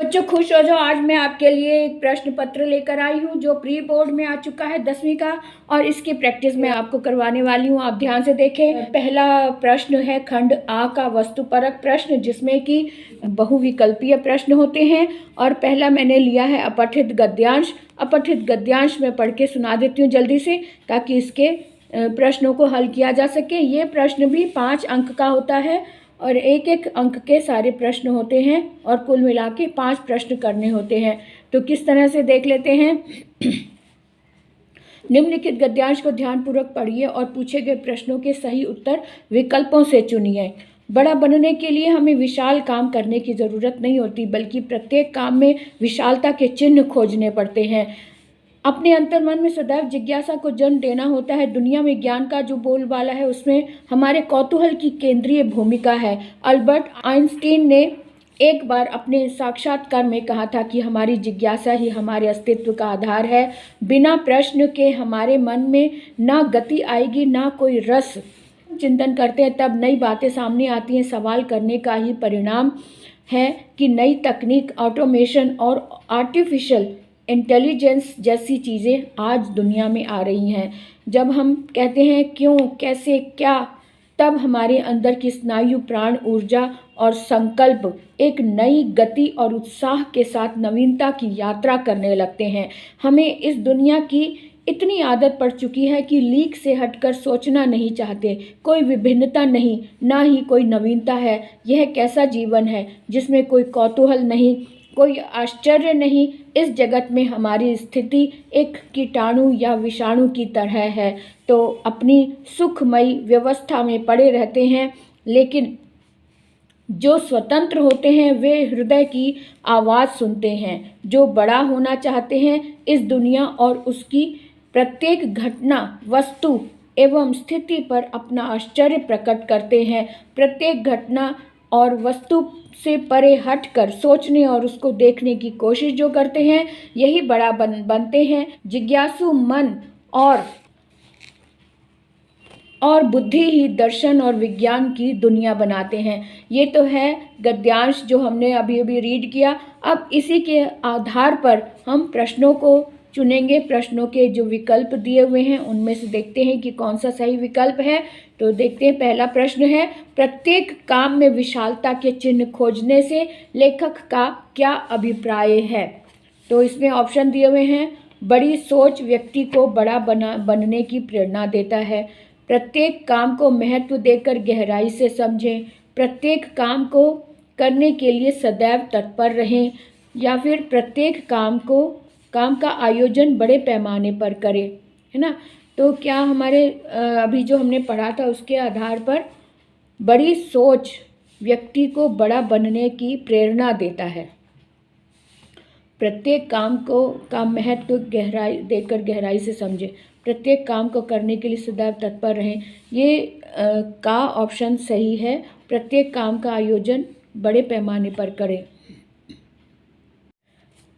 बच्चों खुश हो जाओ, आज मैं आपके लिए एक प्रश्न पत्र लेकर आई हूँ जो प्री बोर्ड में आ चुका है 10वीं का, और इसकी प्रैक्टिस मैं आपको करवाने वाली हूँ। आप ध्यान से देखें। पहला प्रश्न है खंड आ का वस्तुपरक प्रश्न, जिसमें कि बहुविकल्पीय प्रश्न होते हैं। और पहला मैंने लिया है अपठित गद्यांश। अपठित गद्यांश मैं पढ़ के सुना देती हूँ जल्दी से, ताकि इसके प्रश्नों को हल किया जा सके। ये प्रश्न भी 5 अंक का होता है और एक एक अंक के सारे प्रश्न होते हैं, और कुल मिला के 5 प्रश्न करने होते हैं। तो किस तरह से देख लेते हैं। निम्नलिखित गद्यांश को ध्यानपूर्वक पढ़िए और पूछे गए प्रश्नों के सही उत्तर विकल्पों से चुनिए। बड़ा बनने के लिए हमें विशाल काम करने की ज़रूरत नहीं होती, बल्कि प्रत्येक काम में विशालता के चिन्ह खोजने पड़ते हैं। अपने अंतर्मन में सदैव जिज्ञासा को जन्म देना होता है। दुनिया में ज्ञान का जो बोलबाला है, उसमें हमारे कौतूहल की केंद्रीय भूमिका है। अल्बर्ट आइंस्टीन ने एक बार अपने साक्षात्कार में कहा था कि हमारी जिज्ञासा ही हमारे अस्तित्व का आधार है। बिना प्रश्न के हमारे मन में ना गति आएगी, ना कोई रस। चिंतन करते हैं तब नई बातें सामने आती हैं। सवाल करने का ही परिणाम है कि नई तकनीक, ऑटोमेशन और आर्टिफिशियल इंटेलिजेंस जैसी चीज़ें आज दुनिया में आ रही हैं। जब हम कहते हैं क्यों, कैसे, क्या, तब हमारे अंदर की स्नायु, प्राण ऊर्जा और संकल्प एक नई गति और उत्साह के साथ नवीनता की यात्रा करने लगते हैं। हमें इस दुनिया की इतनी आदत पड़ चुकी है कि लीक से हटकर सोचना नहीं चाहते। कोई विभिन्नता नहीं, ना ही कोई नवीनता है। यह कैसा जीवन है जिसमें कोई कौतूहल नहीं, कोई आश्चर्य नहीं। इस जगत में हमारी स्थिति एक कीटाणु या विषाणु की तरह है। तो अपनी सुखमयी व्यवस्था में पड़े रहते हैं, लेकिन जो स्वतंत्र होते हैं वे हृदय की आवाज़ सुनते हैं। जो बड़ा होना चाहते हैं, इस दुनिया और उसकी प्रत्येक घटना, वस्तु एवं स्थिति पर अपना आश्चर्य प्रकट करते हैं। प्रत्येक घटना और वस्तु से परे हटकर सोचने और उसको देखने की कोशिश जो करते हैं, यही बड़ा बनते हैं। जिज्ञासु मन और बुद्धि ही दर्शन और विज्ञान की दुनिया बनाते हैं। ये तो है गद्यांश जो हमने अभी अभी रीड किया। अब इसी के आधार पर हम प्रश्नों को चुनेंगे। प्रश्नों के जो विकल्प दिए हुए हैं उनमें से देखते हैं कि कौन सा सही विकल्प है। तो देखते हैं, पहला प्रश्न है, प्रत्येक काम में विशालता के चिन्ह खोजने से लेखक का क्या अभिप्राय है। तो इसमें ऑप्शन दिए हुए हैं। बड़ी सोच व्यक्ति को बड़ा बनने की प्रेरणा देता है। प्रत्येक काम को महत्व देकर गहराई से समझें। प्रत्येक काम को करने के लिए सदैव तत्पर रहें। या फिर प्रत्येक काम का आयोजन बड़े पैमाने पर करें, है ना। तो क्या हमारे अभी जो हमने पढ़ा था उसके आधार पर बड़ी सोच व्यक्ति को बड़ा बनने की प्रेरणा देता है। प्रत्येक काम का महत्व गहराई से समझें। प्रत्येक काम को करने के लिए सदैव तत्पर रहें। ये का ऑप्शन सही है। प्रत्येक काम का आयोजन बड़े पैमाने पर करें।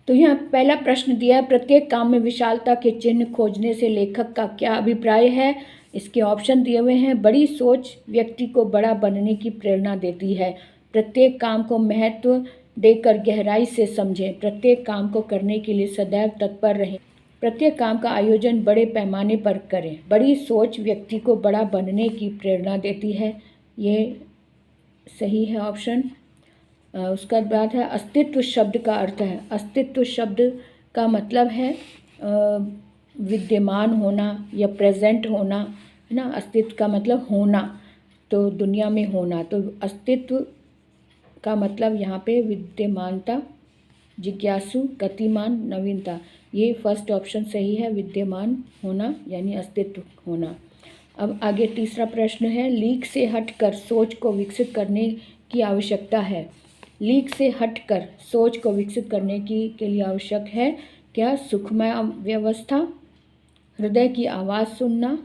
तो यहाँ पहला प्रश्न दिया है, प्रत्येक काम में विशालता के चिन्ह खोजने से लेखक का क्या अभिप्राय है। इसके ऑप्शन दिए हुए हैं। बड़ी सोच व्यक्ति को बड़ा बनने की प्रेरणा देती है। प्रत्येक काम को महत्व देकर गहराई से समझें। प्रत्येक काम को करने के लिए सदैव तत्पर रहें। प्रत्येक काम का आयोजन बड़े पैमाने पर करें। बड़ी सोच व्यक्ति को बड़ा बनने की प्रेरणा देती है। ये सही है ऑप्शन। उसका बाद है अस्तित्व शब्द का अर्थ है। अस्तित्व शब्द का मतलब है विद्यमान होना या प्रेजेंट होना, है ना। अस्तित्व का मतलब होना, तो दुनिया में होना। तो अस्तित्व का मतलब यहाँ पे विद्यमानता, जिज्ञासु, गतिमान, नवीनता। ये फर्स्ट ऑप्शन सही है, विद्यमान होना यानी अस्तित्व होना। अब आगे तीसरा प्रश्न है, लीक से हटकर सोच को विकसित करने की आवश्यकता है। लीक से हटकर सोच को विकसित करने के लिए आवश्यक है क्या। सुखमय व्यवस्था, हृदय की आवाज़ सुनना,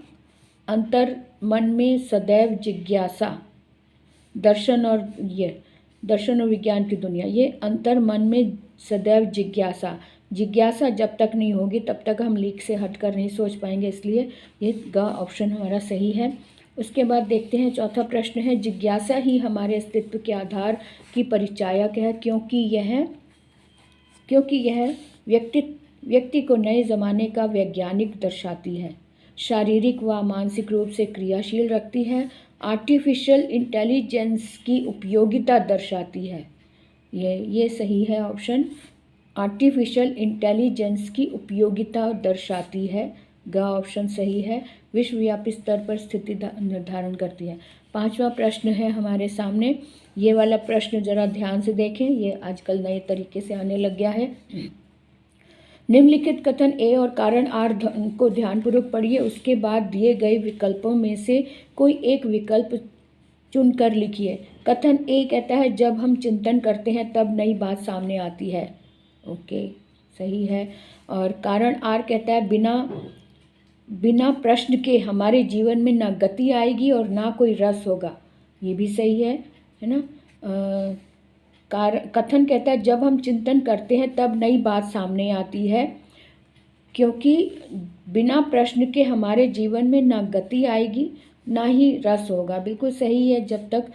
अंतर मन में सदैव जिज्ञासा, दर्शन और विज्ञान की दुनिया। ये अंतर मन में सदैव जिज्ञासा जब तक नहीं होगी तब तक हम लीक से हटकर नहीं सोच पाएंगे, इसलिए ये ग ऑप्शन हमारा सही है। उसके बाद देखते हैं चौथा प्रश्न है, जिज्ञासा ही हमारे अस्तित्व के आधार की परिचायक है, क्योंकि यह क्योंकि यह व्यक्ति को नए ज़माने का वैज्ञानिक दर्शाती है, शारीरिक व मानसिक रूप से क्रियाशील रखती है, आर्टिफिशियल इंटेलिजेंस की उपयोगिता दर्शाती है। ये सही है ऑप्शन, आर्टिफिशियल इंटेलिजेंस की उपयोगिता दर्शाती है। ग ऑप्शन सही है। विश्वव्यापी स्तर पर स्थिति निर्धारण करती है। 5वां प्रश्न है हमारे सामने। ये वाला प्रश्न जरा ध्यान से देखें, ये आजकल नए तरीके से आने लग गया है। निम्नलिखित कथन ए और कारण आर को ध्यानपूर्वक पढ़िए, उसके बाद दिए गए विकल्पों में से कोई एक विकल्प चुनकर लिखिए। कथन ए कहता है जब हम चिंतन करते हैं तब नई बात सामने आती है। ओके, सही है। और कारण आर कहता है बिना प्रश्न के हमारे जीवन में ना गति आएगी और ना कोई रस होगा। ये भी सही है ना। कथन कहता है जब हम चिंतन करते हैं तब नई बात सामने आती है, क्योंकि बिना प्रश्न के हमारे जीवन में ना गति आएगी ना ही रस होगा। बिल्कुल सही है, जब तक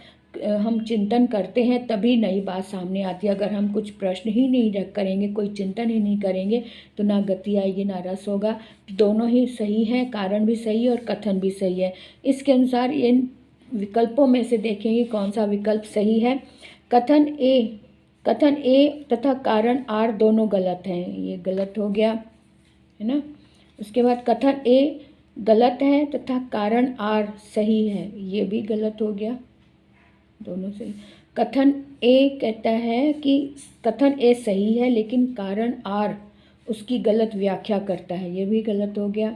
हम चिंतन करते हैं तभी नई बात सामने आती है। अगर हम कुछ प्रश्न ही नहीं करेंगे, कोई चिंतन ही नहीं करेंगे, तो ना गति आएगी ना रस होगा। दोनों ही सही हैं, कारण भी सही है और कथन भी सही है। इसके अनुसार इन विकल्पों में से देखेंगे कौन सा विकल्प सही है। कथन ए तथा कारण आर दोनों गलत हैं, ये गलत हो गया है ना। उसके बाद कथन ए गलत है तथा कारण आर सही है, ये भी गलत हो गया, दोनों सही। कथन ए कहता है कि कथन ए सही है लेकिन कारण आर उसकी गलत व्याख्या करता है, ये भी गलत हो गया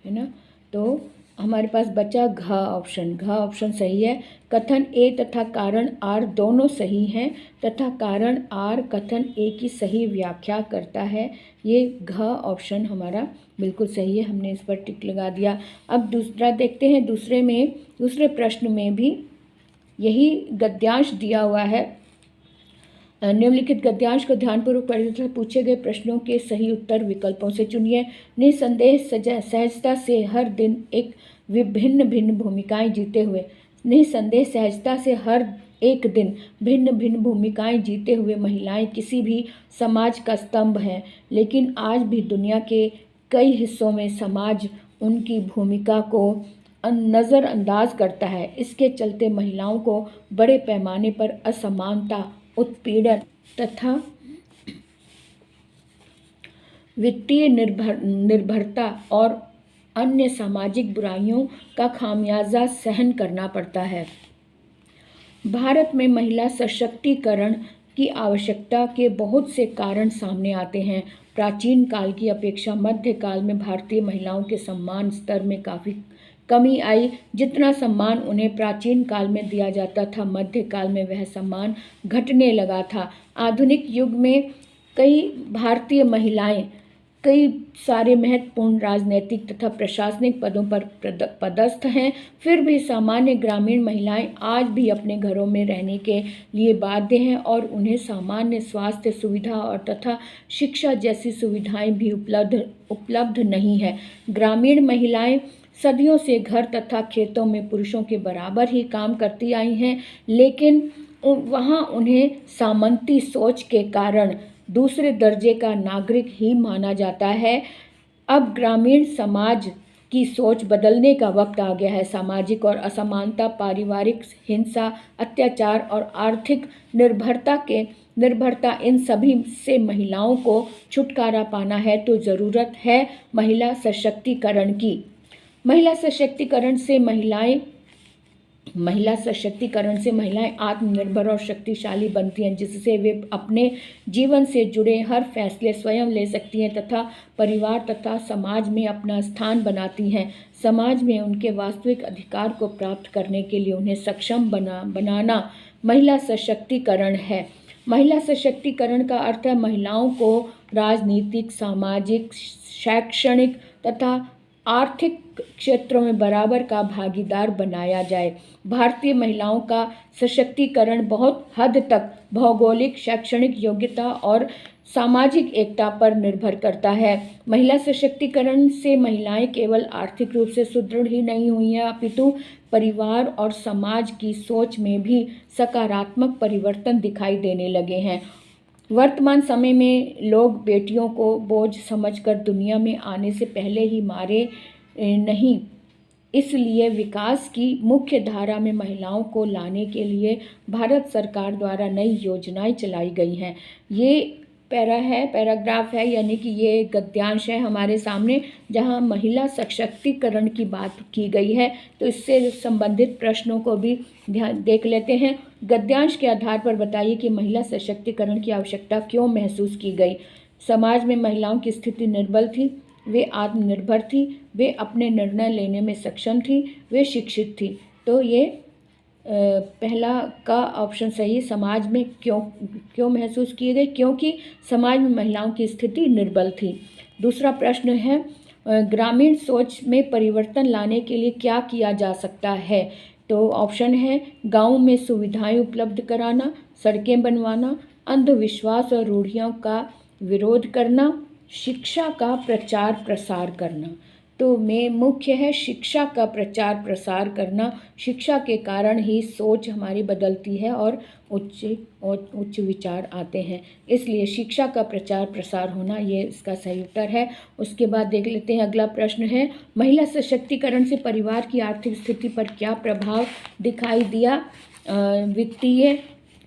है ना। तो हमारे पास बचा घ ऑप्शन सही है। कथन ए तथा कारण आर दोनों सही हैं तथा कारण आर कथन ए की सही व्याख्या करता है। ये घ ऑप्शन हमारा बिल्कुल सही है, हमने इस पर टिक लगा दिया। अब दूसरा देखते हैं। दूसरे प्रश्न में भी यही गद्यांश दिया हुआ है। निम्नलिखित गद्यांश को ध्यानपूर्वक पढ़िए तथा पूछे गए प्रश्नों के सही उत्तर विकल्पों से चुनिए। निसंदेह सहजता से हर दिन एक भिन्न भूमिकाएं जीते हुए निसंदेह सहजता से हर एक दिन भिन्न भूमिकाएं जीते हुए महिलाएं किसी भी समाज का स्तंभ हैं, लेकिन आज भी दुनिया के कई हिस्सों में समाज उनकी भूमिका को नज़रअंदाज करता है। इसके चलते महिलाओं को बड़े पैमाने पर असमानता, उत्पीड़न तथा वित्तीय निर्भरता और अन्य सामाजिक बुराइयों का खामियाजा सहन करना पड़ता है। भारत में महिला सशक्तिकरण की आवश्यकता के बहुत से कारण सामने आते हैं। प्राचीन काल की अपेक्षा मध्यकाल में भारतीय महिलाओं के सम्मान स्तर में काफ़ी कमी आई। जितना सम्मान उन्हें प्राचीन काल में दिया जाता था, मध्यकाल में वह सम्मान घटने लगा था। आधुनिक युग में कई भारतीय महिलाएं कई सारे महत्वपूर्ण राजनीतिक तथा प्रशासनिक पदों पर पदस्थ हैं, फिर भी सामान्य ग्रामीण महिलाएं आज भी अपने घरों में रहने के लिए बाध्य हैं और उन्हें सामान्य स्वास्थ्य सुविधा और तथा शिक्षा जैसी सुविधाएं भी उपलब्ध नहीं है। ग्रामीण महिलाएं सदियों से घर तथा खेतों में पुरुषों के बराबर ही काम करती आई हैं, लेकिन वहाँ उन्हें सामंती सोच के कारण दूसरे दर्जे का नागरिक ही माना जाता है। अब ग्रामीण समाज की सोच बदलने का वक्त आ गया है। सामाजिक और असमानता, पारिवारिक हिंसा, अत्याचार और आर्थिक निर्भरता इन सभी से महिलाओं को छुटकारा पाना है, तो ज़रूरत है महिला सशक्तिकरण की। महिला सशक्तिकरण से महिलाएं आत्मनिर्भर और शक्तिशाली बनती हैं, जिससे वे अपने जीवन से जुड़े हर फैसले स्वयं ले सकती हैं तथा परिवार तथा समाज में अपना स्थान बनाती हैं। समाज में उनके वास्तविक अधिकार को प्राप्त करने के लिए उन्हें सक्षम बनाना महिला सशक्तिकरण है। महिला सशक्तिकरण का अर्थ है महिलाओं को राजनीतिक, सामाजिक, शैक्षणिक तथा आर्थिक क्षेत्रों में बराबर का भागीदार बनाया जाए। भारतीय महिलाओं का सशक्तिकरण बहुत हद तक भौगोलिक, शैक्षणिक योग्यता और सामाजिक एकता पर निर्भर करता है। महिला सशक्तिकरण से महिलाएं केवल आर्थिक रूप से सुदृढ़ ही नहीं हुई हैं, अपितु परिवार और समाज की सोच में भी सकारात्मक परिवर्तन दिखाई देने लगे हैं। वर्तमान समय में लोग बेटियों को बोझ समझकर दुनिया में आने से पहले ही मारे नहीं, इसलिए विकास की मुख्य धारा में महिलाओं को लाने के लिए भारत सरकार द्वारा नई योजनाएं चलाई गई हैं। ये पैराग्राफ है, यानी कि ये गद्यांश है हमारे सामने, जहां महिला सशक्तिकरण की बात की गई है। तो इससे संबंधित प्रश्नों को भी ध्यान देख लेते हैं। गद्यांश के आधार पर बताइए कि महिला सशक्तिकरण की आवश्यकता क्यों महसूस की गई। समाज में महिलाओं की स्थिति निर्बल थी, वे आत्मनिर्भर थी, वे अपने निर्णय लेने में सक्षम थी, वे शिक्षित थी। तो ये पहला का ऑप्शन सही। समाज में क्यों महसूस किए गए, क्योंकि समाज में महिलाओं की स्थिति निर्बल थी। दूसरा प्रश्न है, ग्रामीण सोच में परिवर्तन लाने के लिए क्या किया जा सकता है। तो ऑप्शन है, गाँव में सुविधाएं उपलब्ध कराना, सड़कें बनवाना, अंधविश्वास और रूढ़ियों का विरोध करना, शिक्षा का प्रचार प्रसार करना। तो में मुख्य है शिक्षा का प्रचार प्रसार करना। शिक्षा के कारण ही सोच हमारी बदलती है और उच्च विचार आते हैं, इसलिए शिक्षा का प्रचार प्रसार होना ये इसका सही उत्तर है। उसके बाद देख लेते हैं अगला प्रश्न है, महिला सशक्तिकरण से परिवार की आर्थिक स्थिति पर क्या प्रभाव दिखाई दिया। वित्तीय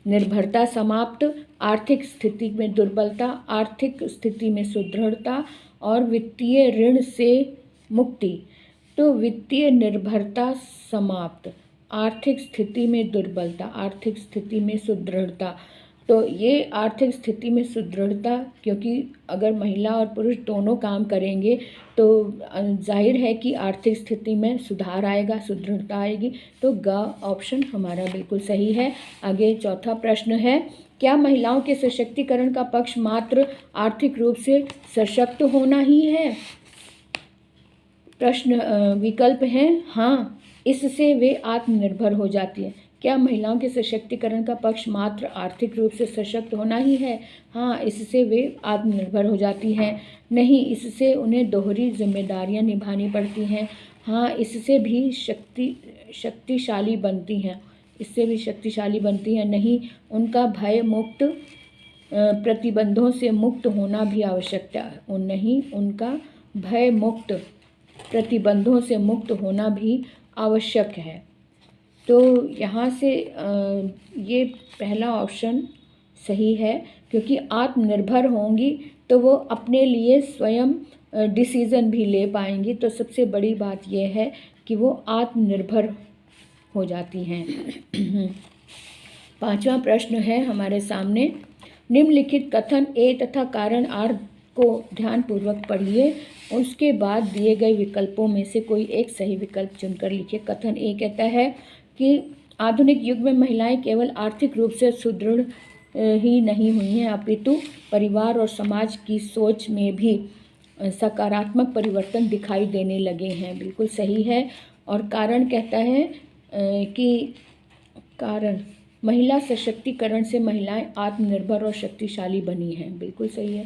निर्भरता समाप्त, आर्थिक स्थिति में दुर्बलता, आर्थिक स्थिति में सुदृढ़ता और वित्तीय ऋण से मुक्ति। तो वित्तीय निर्भरता समाप्त, आर्थिक स्थिति में दुर्बलता, आर्थिक स्थिति में सुदृढ़ता। तो ये आर्थिक स्थिति में सुदृढ़ता, क्योंकि अगर महिला और पुरुष दोनों काम करेंगे तो जाहिर है कि आर्थिक स्थिति में सुधार आएगा, सुदृढ़ता आएगी। तो ग ऑप्शन हमारा बिल्कुल सही है। आगे चौथा प्रश्न है, क्या महिलाओं के सशक्तिकरण का पक्ष मात्र आर्थिक रूप से सशक्त होना ही है। प्रश्न विकल्प हैं, हाँ, इससे वे आत्मनिर्भर हो जाती हैं। क्या महिलाओं के सशक्तिकरण का पक्ष मात्र आर्थिक रूप से सशक्त होना ही है। हाँ, इससे वे आत्मनिर्भर हो जाती हैं। नहीं, इससे उन्हें दोहरी जिम्मेदारियां निभानी पड़ती हैं। हाँ, इससे भी शक्तिशाली बनती हैं, इससे भी शक्तिशाली बनती हैं। नहीं, उनका भय मुक्त प्रतिबंधों से मुक्त होना भी आवश्यकता है। नहीं, उनका भय मुक्त प्रतिबंधों से मुक्त होना भी आवश्यक है। तो यहाँ से ये पहला ऑप्शन सही है, क्योंकि आत्मनिर्भर होंगी तो वो अपने लिए स्वयं डिसीज़न भी ले पाएंगी। तो सबसे बड़ी बात यह है कि वो आत्मनिर्भर हो जाती हैं। पांचवा प्रश्न है हमारे सामने, निम्नलिखित कथन ए तथा कारण आर को ध्यानपूर्वक पढ़िए, उसके बाद दिए गए विकल्पों में से कोई एक सही विकल्प चुनकर लिखिए। कथन ए कहता है कि आधुनिक युग में महिलाएं केवल आर्थिक रूप से सुदृढ़ ही नहीं हुई हैं, अपितु परिवार और समाज की सोच में भी सकारात्मक परिवर्तन दिखाई देने लगे हैं। बिल्कुल सही है। और कारण कहता है कि कारण महिला सशक्तिकरण से महिलाएं आत्मनिर्भर और शक्तिशाली बनी हैं। बिल्कुल सही है।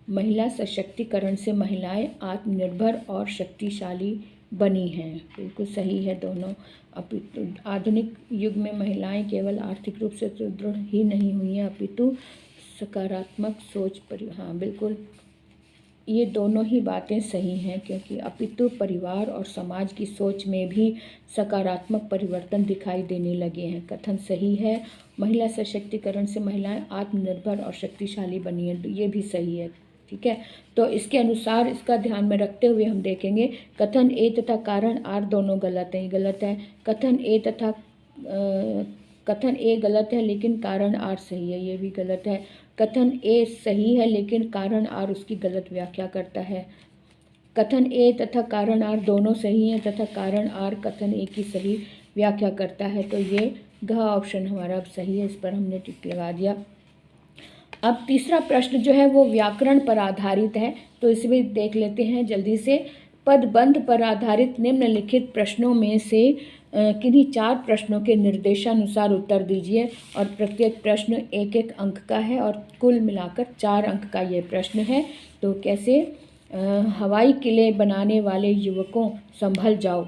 महिला सशक्तिकरण से महिलाएं आत्मनिर्भर और शक्तिशाली बनी हैं। बिल्कुल सही है दोनों। अपितु आधुनिक युग में महिलाएं केवल आर्थिक रूप से सुदृढ़ ही नहीं हुई हैं, अपितु सकारात्मक सोच पर। हाँ, बिल्कुल ये दोनों ही बातें सही हैं, क्योंकि अपितु परिवार और समाज की सोच में भी सकारात्मक परिवर्तन दिखाई देने लगे हैं। कथन सही है। महिला सशक्तिकरण से महिलाएं आत्मनिर्भर और शक्तिशाली बनी हैं, ये भी सही है। ठीक है, तो इसके अनुसार इसका ध्यान में रखते हुए हम देखेंगे कथन ए तथा कारण आर दोनों गलत हैं। गलत है। कथन ए गलत है लेकिन कारण आर सही है, ये भी गलत है। कथन ए सही है लेकिन कारण आर उसकी गलत व्याख्या करता है। कथन ए तथा कारण आर दोनों सही हैं तथा कारण आर कथन ए की सही व्याख्या करता है। तो ये घ ऑप्शन हमारा अब सही है, इस पर हमने टिक लगा दिया। अब तीसरा प्रश्न जो है वो व्याकरण पर आधारित है, तो इसमें देख लेते हैं जल्दी से। पदबंध पर आधारित निम्नलिखित प्रश्नों में से किन्हीं 4 प्रश्नों के निर्देशानुसार उत्तर दीजिए, और प्रत्येक प्रश्न 1-1 अंक का है और कुल मिलाकर 4 अंक का ये प्रश्न है। तो कैसे, हवाई किले बनाने वाले युवकों संभल जाओ,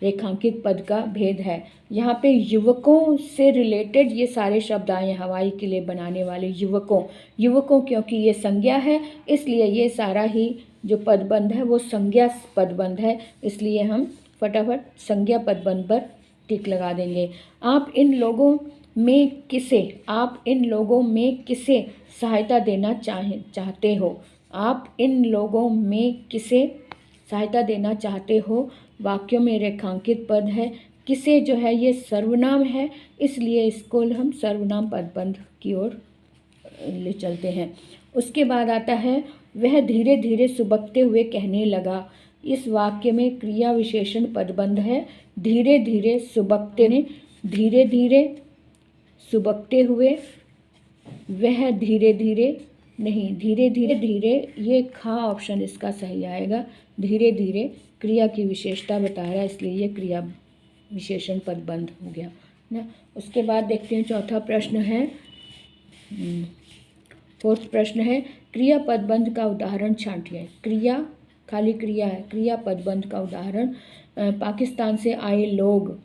रेखांकित पद का भेद है। यहाँ पे युवकों से रिलेटेड ये सारे शब्द आए हैं, हवाई किले बनाने वाले युवकों क्योंकि ये संज्ञा है, इसलिए ये सारा ही जो पदबंध है वो संज्ञा पदबंध है, इसलिए हम फटाफट संज्ञा पदबंध पर टिक लगा देंगे। आप इन लोगों में किसे सहायता देना चाहते हो? आप इन लोगों में किसे सहायता देना चाहते हो? वाक्यों में रेखांकित पद है, किसे जो है ये सर्वनाम है, इसलिए इसको हम सर्वनाम पदबंध की ओर ले चलते हैं। उसके बाद आता है वह धीरे धीरे सुबकते हुए कहने लगा। इस वाक्य में क्रिया विशेषण पदबंध है। धीरे धीरे सुबकते हुए, वह धीरे धीरे ये खा ऑप्शन इसका सही आएगा। धीरे धीरे क्रिया की विशेषता बता रहा है, इसलिए ये क्रिया विशेषण पदबंध हो गया ना। उसके बाद देखते हैं चौथा प्रश्न है, फोर्थ प्रश्न है क्रिया पदबंध का उदाहरण छांटिए। क्रिया खाली क्रिया है, क्रिया पदबंध का उदाहरण पाकिस्तान से आए लोग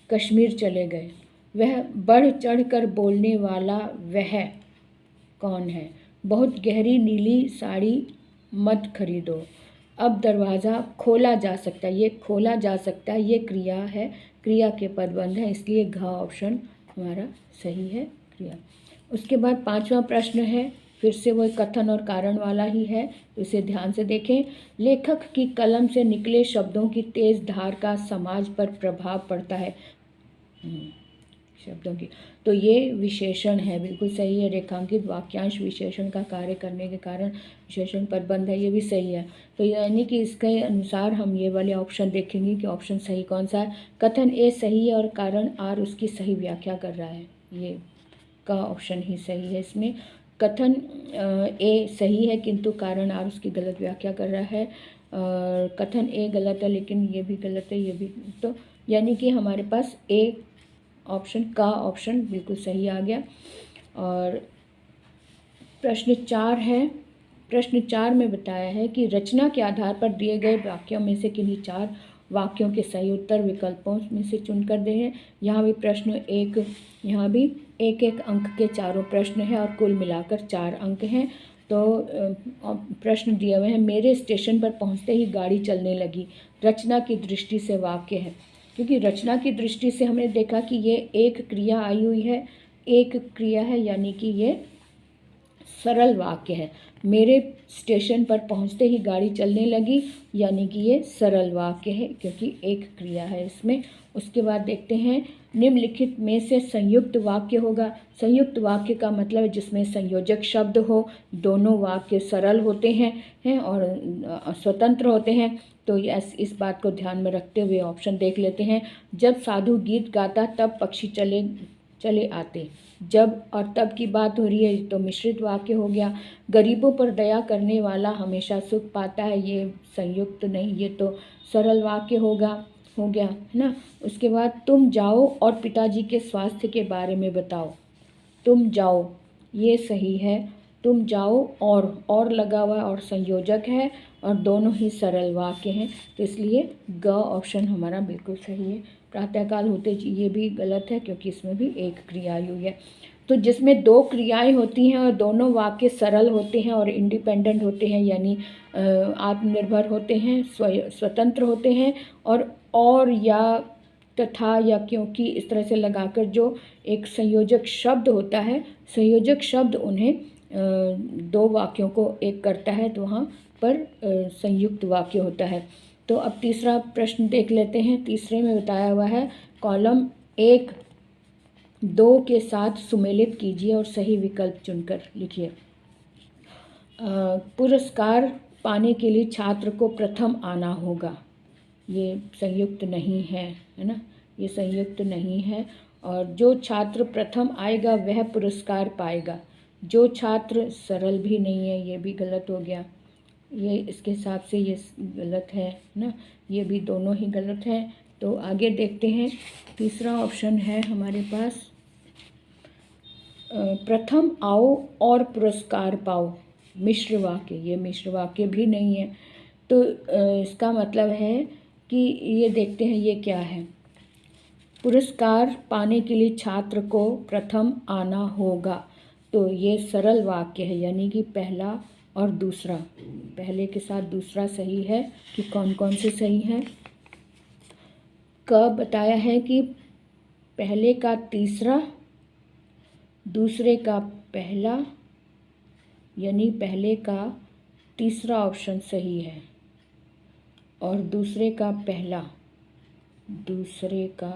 कश्मीर चले गए। वह बढ़ चढ़ कर बोलने वाला वह कौन है? बहुत गहरी नीली साड़ी मत खरीदो। अब दरवाज़ा खोला जा सकता है, ये खोला जा सकता है, ये क्रिया है, क्रिया के पदबंध है, इसलिए घ ऑप्शन हमारा सही है क्रिया। उसके बाद पांचवा प्रश्न है, फिर से वो कथन और कारण वाला ही है, इसे ध्यान से देखें। लेखक की कलम से निकले शब्दों की तेज धार का समाज पर प्रभाव पड़ता है। शब्दों की, तो ये विशेषण है, बिल्कुल सही है। रेखांकित वाक्यांश विशेषण का कार्य करने के कारण विशेषण पदबंध है, ये भी सही है। तो यानी कि इसके अनुसार हम ये वाले ऑप्शन देखेंगे कि ऑप्शन सही कौन सा है। कथन ए सही है और कारण आर उसकी सही व्याख्या कर रहा है, ये का ऑप्शन ही सही है। इसमें कथन ए सही है किंतु कारण आर उसकी गलत व्याख्या कर रहा है। कथन ए गलत है लेकिन ये भी गलत है, ये भी, तो यानी कि हमारे पास ए ऑप्शन का ऑप्शन बिल्कुल सही आ गया। और प्रश्न 4 है, प्रश्न 4 में बताया है कि रचना के आधार पर दिए गए वाक्यों में से किन्हीं 4 वाक्यों के सही उत्तर विकल्पों में से चुनकर दें। यहाँ भी प्रश्न एक, यहाँ भी एक अंक के चारों प्रश्न हैं और कुल मिलाकर 4 अंक हैं। तो प्रश्न दिए हुए हैं, मेरे स्टेशन पर पहुँचते ही गाड़ी चलने लगी। रचना की दृष्टि से वाक्य है, क्योंकि रचना की दृष्टि से हमने देखा कि ये एक क्रिया आई हुई है, एक क्रिया है, यानी कि ये सरल वाक्य है। मेरे स्टेशन पर पहुंचते ही गाड़ी चलने लगी, यानी कि ये सरल वाक्य है क्योंकि एक क्रिया है इसमें। उसके बाद देखते हैं निम्नलिखित में से संयुक्त वाक्य होगा। संयुक्त वाक्य का मतलब है जिसमें संयोजक शब्द हो, दोनों वाक्य सरल होते हैं और स्वतंत्र होते हैं। तो इस बात को ध्यान में रखते हुए ऑप्शन देख लेते हैं। जब साधु गीत गाता तब पक्षी चले आते। जब और तब की बात हो रही है तो मिश्रित वाक्य हो गया। गरीबों पर दया करने वाला हमेशा सुख पाता है, ये संयुक्त नहीं, ये तो सरल वाक्य हो गया है ना। उसके बाद तुम जाओ और पिताजी के स्वास्थ्य के बारे में बताओ। तुम जाओ ये सही है, तुम जाओ और लगा हुआ और संयोजक है और दोनों ही सरल वाक्य हैं, तो इसलिए ग ऑप्शन हमारा बिल्कुल सही है। प्रातःकाल होते ये भी गलत है क्योंकि इसमें भी एक क्रिया आई हुई है। तो जिसमें 2 क्रियाएं होती हैं और दोनों वाक्य सरल होते हैं और इंडिपेंडेंट होते हैं, यानी आत्मनिर्भर होते हैं, स्वतंत्र होते हैं, और या तथा या क्योंकि इस तरह से लगाकर जो एक संयोजक शब्द होता है, संयोजक शब्द उन्हें 2 वाक्यों को एक करता है, तो वहाँ पर संयुक्त वाक्य होता है। तो अब तीसरा प्रश्न देख लेते हैं। तीसरे में बताया हुआ है कॉलम 1 2 के साथ सुमेलित कीजिए और सही विकल्प चुनकर लिखिए। पुरस्कार पाने के लिए छात्र को प्रथम आना होगा, ये संयुक्त नहीं है ना, ये संयुक्त नहीं है। और जो छात्र प्रथम आएगा वह पुरस्कार पाएगा। जो छात्र सरल भी नहीं है, ये भी गलत हो गया, ये इसके हिसाब से ये गलत है ना, ये भी दोनों ही गलत हैं। तो आगे देखते हैं। तीसरा ऑप्शन है हमारे पास प्रथम आओ और पुरस्कार पाओ, मिश्र वाक्य, ये मिश्र वाक्य भी नहीं है। तो इसका मतलब है कि कि ये देखते हैं ये क्या है। पुरस्कार पाने के लिए छात्र को प्रथम आना होगा। तो ये सरल वाक्य है, यानी कि पहला और दूसरा, पहले के साथ दूसरा सही है कि कौन कौन से सही हैं। क बताया है कि पहले का तीसरा, दूसरे का पहला, यानी पहले का तीसरा ऑप्शन सही है, और दूसरे का पहला, दूसरे का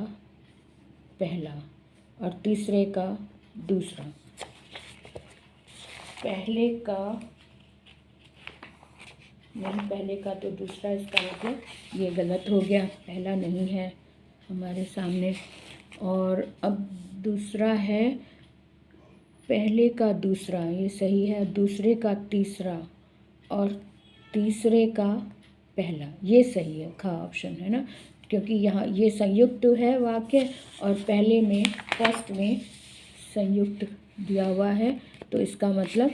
पहला और तीसरे का दूसरा। पहले का नहीं, पहले का तो दूसरा, इसका मतलब ये गलत हो गया, पहला नहीं है हमारे सामने। और अब दूसरा है पहले का दूसरा, ये सही है। दूसरे का तीसरा और तीसरे का पहला, ये सही है, खा ऑप्शन है ना, क्योंकि यहाँ ये संयुक्त है वाक्य और पहले में फर्स्ट में संयुक्त दिया हुआ है, तो इसका मतलब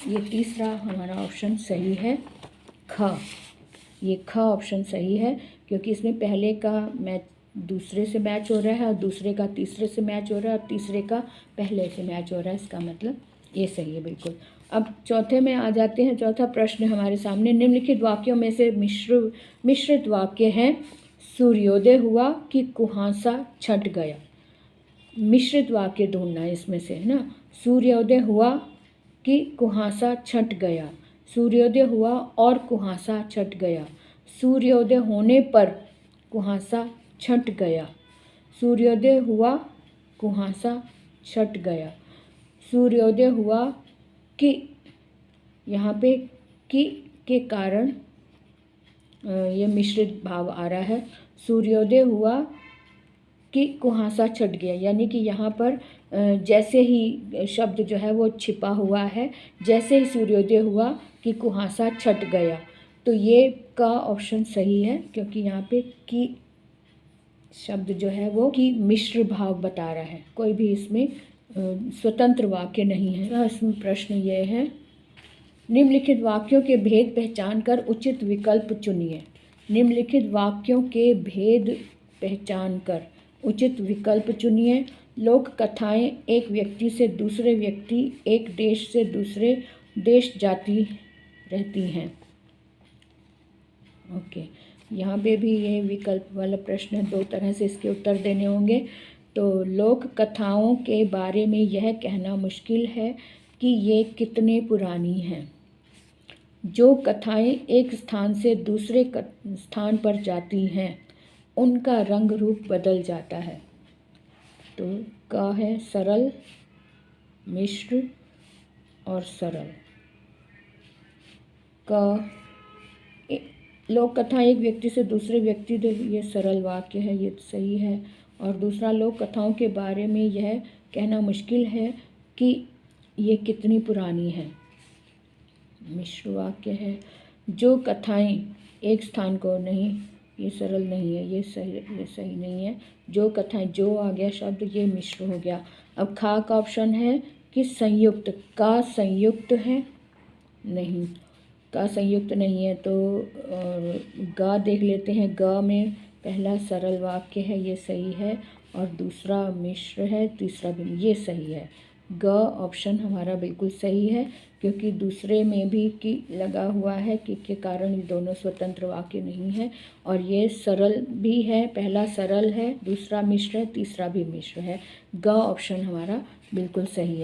ये तीसरा हमारा ऑप्शन सही है, ख। ये ख ऑप्शन सही है, क्योंकि इसमें पहले का मैच दूसरे से मैच हो रहा है और दूसरे का तीसरे से मैच हो रहा है और तीसरे का पहले से मैच हो रहा है, इसका मतलब ये सही है बिल्कुल। अब चौथे में आ जाते हैं। चौथा प्रश्न हमारे सामने, निम्नलिखित वाक्यों में से मिश्रित वाक्य हैं। सूर्योदय हुआ कि कुहासा छट गया। मिश्रित वाक्य ढूंढना है इसमें से, है ना। सूर्योदय हुआ कि कुहासा छट गया, सूर्योदय हुआ और कुहासा छट गया, सूर्योदय होने पर कुहासा छट गया, सूर्योदय हुआ कुहासा छट गया, सूर्योदय हुआ कि, यहाँ पे कि के कारण ये मिश्रित भाव आ रहा है। सूर्योदय हुआ कि कुहासा छट गया, यानी कि यहाँ पर जैसे ही शब्द जो है वो छिपा हुआ है, जैसे ही सूर्योदय हुआ कि कुहासा छट गया, तो ये का ऑप्शन सही है, क्योंकि यहाँ पे कि शब्द जो है वो कि मिश्र भाव बता रहा है, कोई भी इसमें स्वतंत्र वाक्य नहीं है। इसमें प्रश्न ये है, निम्नलिखित वाक्यों के भेद पहचान कर उचित विकल्प चुनिए। निम्नलिखित वाक्यों के भेद पहचान कर उचित विकल्प चुनिए। लोक कथाएं एक व्यक्ति से दूसरे व्यक्ति, एक देश से दूसरे देश जाती रहती हैं। ओके, यहाँ पे भी ये विकल्प वाला प्रश्न है, दो तरह से इसके उत्तर देने होंगे। तो लोक कथाओं के बारे में यह कहना मुश्किल है कि ये कितने पुरानी हैं। जो कथाएं एक स्थान से दूसरे स्थान पर जाती हैं, उनका रंग रूप बदल जाता है। तो का है सरल, मिश्र और सरल। का लोक कथाएं एक व्यक्ति से दूसरे व्यक्ति, ये सरल वाक्य है, ये सही है। और दूसरा, लोक कथाओं के बारे में यह कहना मुश्किल है कि ये कितनी पुरानी है, मिश्र वाक्य है। जो कथाएं एक स्थान को, नहीं ये सरल नहीं है, ये सही नहीं है। जो कथाएं, जो आ गया शब्द, ये मिश्र हो गया। अब खा का ऑप्शन है कि संयुक्त, का संयुक्त है, नहीं का संयुक्त नहीं है। तो गा देख लेते हैं, गा में पहला सरल वाक्य है, ये सही है, और दूसरा मिश्र है, तीसरा भी, ये सही है। ग ऑप्शन हमारा बिल्कुल सही है, क्योंकि दूसरे में भी कि लगा हुआ है, कि के कारण ये दोनों स्वतंत्र वाक्य नहीं है। और ये सरल भी है, पहला सरल है, दूसरा मिश्र है, तीसरा भी मिश्र है। ग ऑप्शन हमारा बिल्कुल सही है।